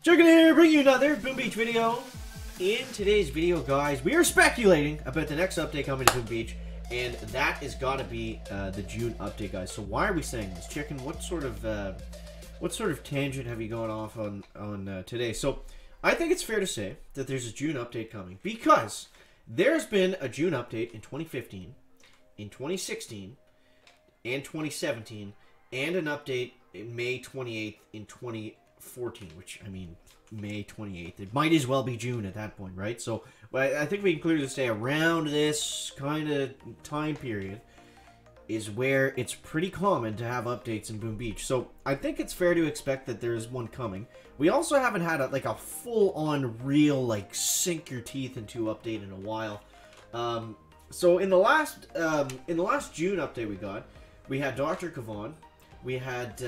Chicken here, bringing you another Boom Beach video. In today's video, guys, we are speculating about the next update coming to Boom Beach, and that is got to be the June update, guys. So why are we saying this, Chicken? What sort of tangent have you gone off on today? So I think it's fair to say that there's a June update coming because there's been a June update in 2015, in 2016, and 2017, and an update in May 28th in 2014, which, I mean, May 28th. It might as well be June at that point, right? So, but I think we can clearly say around this kind of time period is where it's pretty common to have updates in Boom Beach. So, I think it's fair to expect that there's one coming. We also haven't had a full-on real, sink your teeth into update in a while. So, in the last June update we had Dr. Kavan. We had,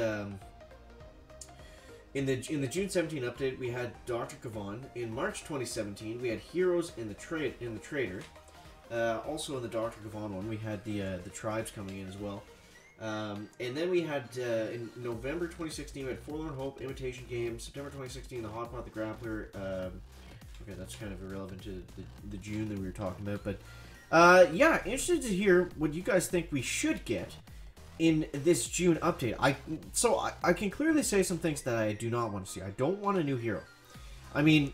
in the June 17 update, we had Dr. Kavan. In March 2017, we had Heroes in the Trader. Also in the Dr. Kavan one, we had the Tribes coming in as well. And then we had, in November 2016, we had Forlorn Hope, Imitation Game. September 2016, the Hot Pot, the Grappler. Okay, that's kind of irrelevant to the June that we were talking about. But, yeah, interested to hear what you guys think we should get in this June update. I can clearly say some things that I do not want to see. I don't want a new hero. I mean,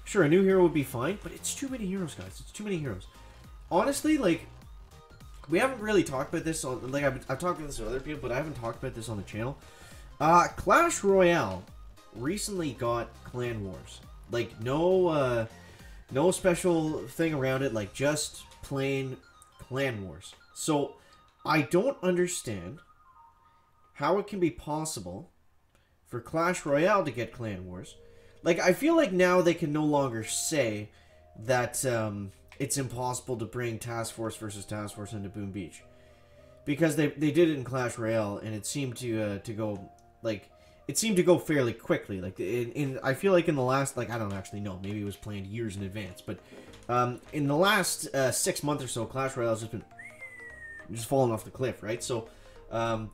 sure, a new hero would be fine, but it's too many heroes, guys. It's too many heroes. Honestly, we haven't really talked about this on, I've talked about this with other people, but I haven't talked about this on the channel. Clash Royale recently got Clan Wars. No special thing around it, just plain Clan Wars. So, I don't understand how it can be possible for Clash Royale to get Clan Wars. I feel like now they can no longer say that it's impossible to bring Task Force versus Task Force into Boom Beach. Because they did it in Clash Royale, and it seemed to go, it seemed to go fairly quickly. I feel like in the last, I don't actually know, maybe it was planned years in advance, but in the last 6 months or so, Clash Royale has just falling off the cliff, right? So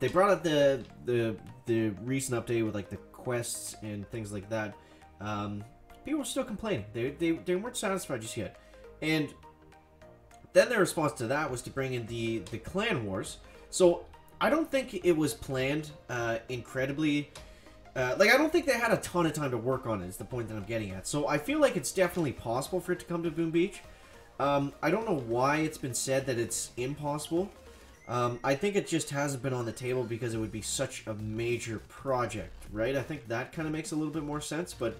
they brought out the recent update with the quests and things like that. People were still complaining. They weren't satisfied just yet. And then their response to that was to bring in the Clan Wars. So I don't think it was planned incredibly. I don't think they had a ton of time to work on it, is the point that I'm getting at. So I feel like it's definitely possible for it to come to Boom Beach. I don't know why it's been said that it's impossible. I think it just hasn't been on the table because it would be such a major project, right? I think that kind of makes a little bit more sense, but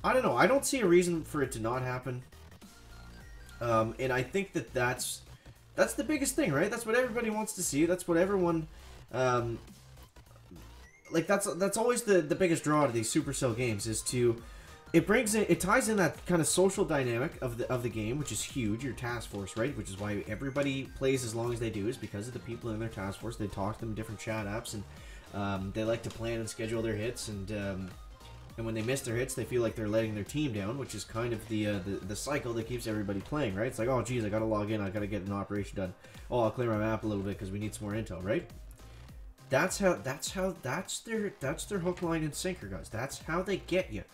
I don't know. I don't see a reason for it to not happen. And I think that's the biggest thing, right? That's what everybody wants to see. That's what everyone, that's always the biggest draw to these Supercell games is to, it ties in that kind of social dynamic of the game, which is huge, your task force, right? Which is why everybody plays as long as they do, is because of the people in their task force. They talk to them in different chat apps, and they like to plan and schedule their hits, and when they miss their hits, they feel like they're letting their team down, which is kind of the cycle that keeps everybody playing, right? It's like, oh, geez, I gotta log in, I gotta get an operation done. Oh, I'll clear my map a little bit because we need some more intel, right? That's their hook, line, and sinker, guys. That's how they get you.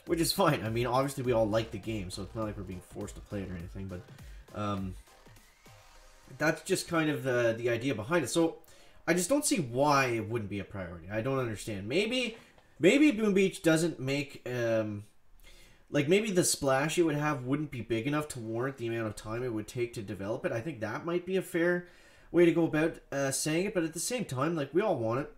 Which is fine. I mean, obviously we all like the game, so it's not like we're being forced to play it or anything, but that's just kind of the idea behind it. So I just don't see why it wouldn't be a priority. I don't understand. Maybe Boom Beach doesn't make maybe the splash it would have wouldn't be big enough to warrant the amount of time it would take to develop it. I think that might be a fair way to go about saying it, but at the same time, we all want it.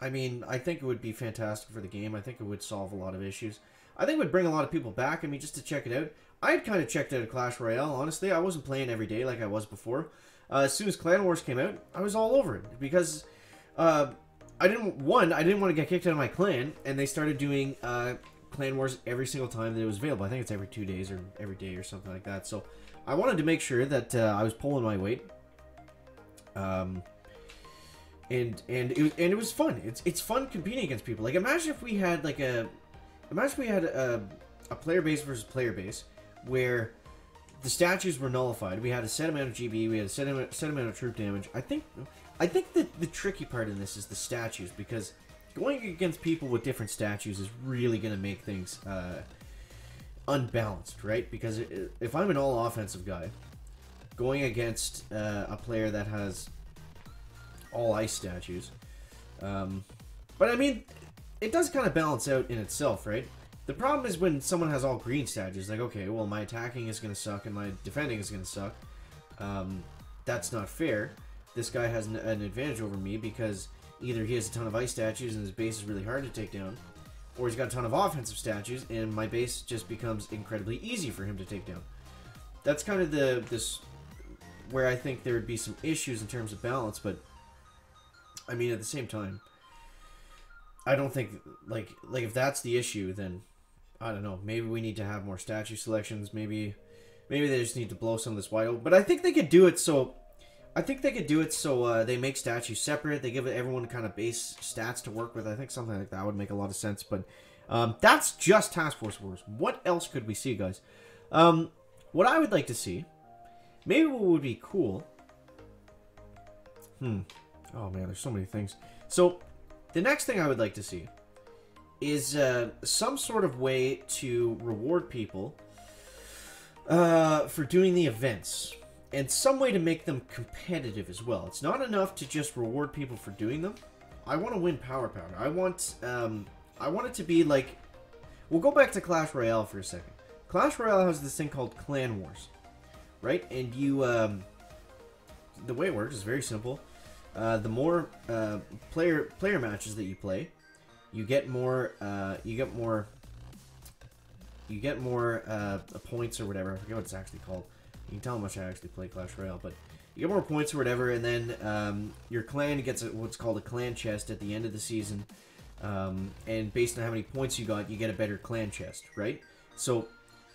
I mean, I think it would be fantastic for the game. I think it would solve a lot of issues. I think it would bring a lot of people back, I mean, just to check it out. I had kind of checked out Clash Royale, honestly. I wasn't playing every day like I was before. As soon as Clan Wars came out, I was all over it. Because, I didn't want to get kicked out of my clan, and they started doing Clan Wars every single time that it was available. I think it's every 2 days or every day or something like that. So, I wanted to make sure that I was pulling my weight. And it was fun. It's fun competing against people. Imagine if we had a player base versus player base where the statues were nullified. We had a set amount of GB. We had a set amount of troop damage. I think that the tricky part in this is the statues, because going against people with different statues is really going to make things unbalanced, right? Because if I'm an all-offensive guy, going against a player that has all ice statues, but I mean, it does kind of balance out in itself, right? The problem is when someone has all green statues, like, okay, well, my attacking is going to suck and my defending is going to suck. That's not fair. This guy has an advantage over me because either he has a ton of ice statues and his base is really hard to take down, or he's got a ton of offensive statues and my base just becomes incredibly easy for him to take down. That's kind of this where I think there would be some issues in terms of balance, but I mean, at the same time, I don't think, like if that's the issue, then I don't know, maybe we need to have more statue selections, maybe they just need to blow some of this wide open. But I think they could do it so they make statues separate, they give everyone kind of base stats to work with. I think something like that would make a lot of sense, but that's just Task Force Wars. What else could we see, guys? What I would like to see, maybe what would be cool, oh man, there's so many things. So the next thing I would like to see is some sort of way to reward people for doing the events, and some way to make them competitive as well. It's not enough to just reward people for doing them. I want to win power powder. I want it to be like, we'll go back to Clash Royale for a second. Clash Royale has this thing called Clan Wars, right? And you, the way it works is very simple. The more player matches that you play, you get more points or whatever. I forget what it's actually called. You can tell how much I actually play Clash Royale, but you get more points or whatever, and then your clan gets what's called a clan chest at the end of the season. And based on how many points you got, you get a better clan chest, right? So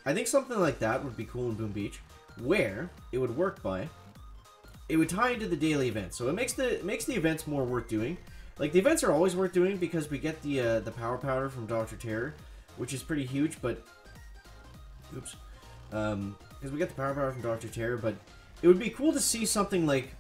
I think something like that would be cool in Boom Beach, where it would work by, it would tie into the daily events, so it makes the events more worth doing. Like, the events are always worth doing because we get the power powder from Dr. Terror, which is pretty huge, but oops, because we get the power powder from Dr. Terror, but it would be cool to see something like,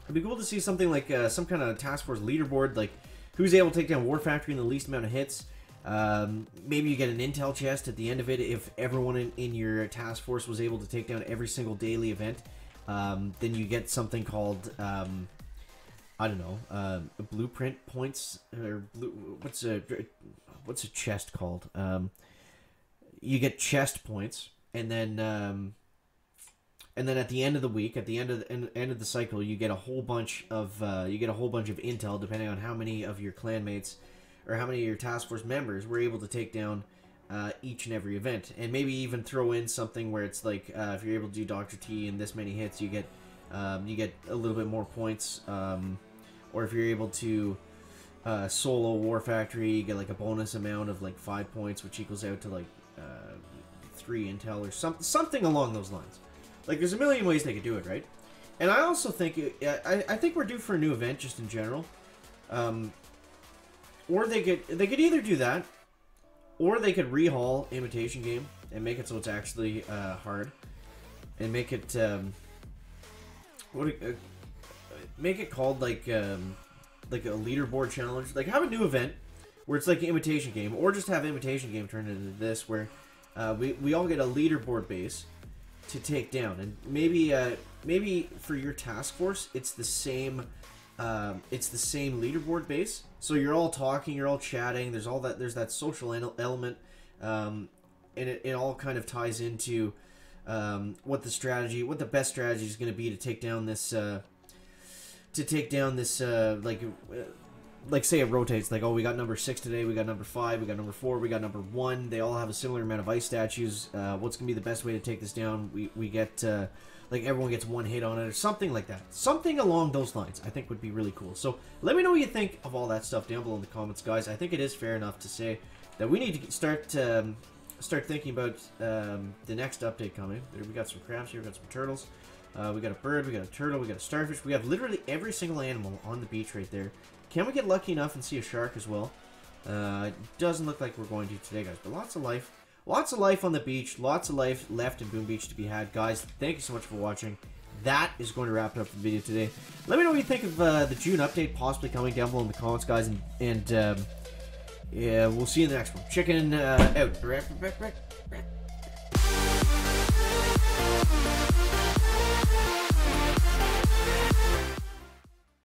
some kind of Task Force leaderboard, like who's able to take down War Factory in the least amount of hits. Maybe you get an intel chest at the end of it if everyone in your task force was able to take down every single daily event. Then you get something called, I don't know, blueprint points, or what's a chest called? You get chest points, and then at the end of the week, at the end of the cycle, you get a whole bunch of intel, depending on how many of your clanmates or how many of your task force members were able to take down each and every event. And maybe even throw in something where it's like, if you're able to do Dr. T in this many hits, you get a little bit more points. Or if you're able to solo War Factory, you get like a bonus amount of like 5 points, which equals out to like 3 intel or something along those lines. Like, there's a million ways they could do it, right? And I also think I think we're due for a new event just in general. Or they could either do that, or they could rehaul Imitation Game and make it so it's actually hard, and make it make it called like a leaderboard challenge. Like, have a new event where it's like an Imitation Game, or just have Imitation Game turn into this, where we all get a leaderboard base to take down, and maybe for your task force it's the same leaderboard base. So you're all talking, you're all chatting. There's that social element, and it all kind of ties into what the best strategy is going to be to take down this. Like say it rotates. Like, oh, we got number 6 today. We got number 5. We got number 4. We got number 1. They all have a similar amount of ice statues. What's gonna be the best way to take this down? We get like everyone gets 1 hit on it or something like that. Something along those lines, I think, would be really cool. So let me know what you think of all that stuff down below in the comments, guys. I think it is fair enough to say that we need to start thinking about the next update coming. We got some crabs here. We got some turtles. We got a bird. We got a turtle. We got a starfish. We have literally every single animal on the beach right there. Can we get lucky enough and see a shark as well? It doesn't look like we're going to today, guys. But lots of life on the beach. Lots of life left in Boom Beach to be had, guys. Thank you so much for watching. that is going to wrap it up for the video today. Let me know what you think of the June update possibly coming down below in the comments, guys. And yeah, we'll see you in the next one. Chicken out.